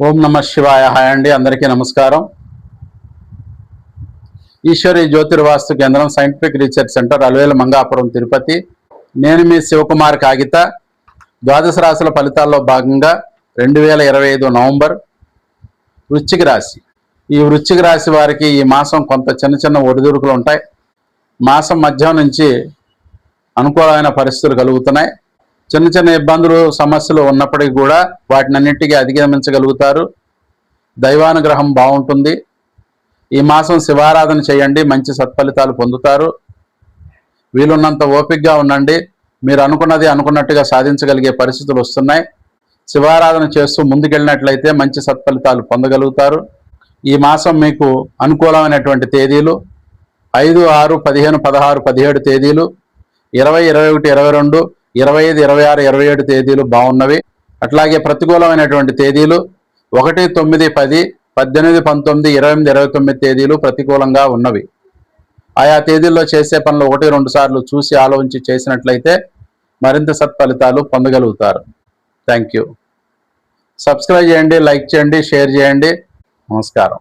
ఓం నమ శివాయ. హాయ్ అండి, అందరికీ నమస్కారం. ఈశ్వరి జ్యోతిర్వాస్తు కేంద్రం scientific research centre, Alivelu Mangapuram, Tirupati. నేను మీ శివకుమార్ కాగిత. ద్వాదశ రాశుల ఫలితాల్లో భాగంగా 2025 నవంబర్ వృశ్చిక రాశి. ఈ వృశ్చిక రాశి వారికి ఈ మాసం కొంత చిన్న ఒడిదుడుకులు ఉంటాయి. మాసం మధ్యం నుంచి అనుకూలమైన పరిస్థితులు కలుగుతున్నాయి. చిన్న ఇబ్బందులు, సమస్యలు ఉన్నప్పటికీ కూడా వాటినన్నింటికీ అధిగమించగలుగుతారు. దైవానుగ్రహం బాగుంటుంది. ఈ మాసం శివారాధన చేయండి, మంచి సత్ఫలితాలు పొందుతారు. వీలున్నంత ఓపికగా ఉండండి. మీరు అనుకున్నది అనుకున్నట్టుగా సాధించగలిగే పరిస్థితులు వస్తున్నాయి. శివారాధన చేస్తూ ముందుకెళ్ళినట్లయితే మంచి సత్ఫలితాలు పొందగలుగుతారు. ఈ మాసం మీకు అనుకూలమైనటువంటి తేదీలు 5, 6, 15, 16, 17 తేదీలు, 20, 21, 22, 25, 26, 27 తేదీలు బాగున్నవి. అట్లాగే ప్రతికూలమైనటువంటి తేదీలు 1, 9, 10, 18, 19, 28, 29 తేదీలు ప్రతికూలంగా ఉన్నవి. ఆయా తేదీల్లో చేసే పనులు 1, 2 సార్లు చూసి ఆలోచించి చేసినట్లయితే మరింత సత్ఫలితాలు పొందగలుగుతారు. Thank you. సబ్స్క్రైబ్ చేయండి, లైక్ చేయండి, షేర్ చేయండి. నమస్కారం.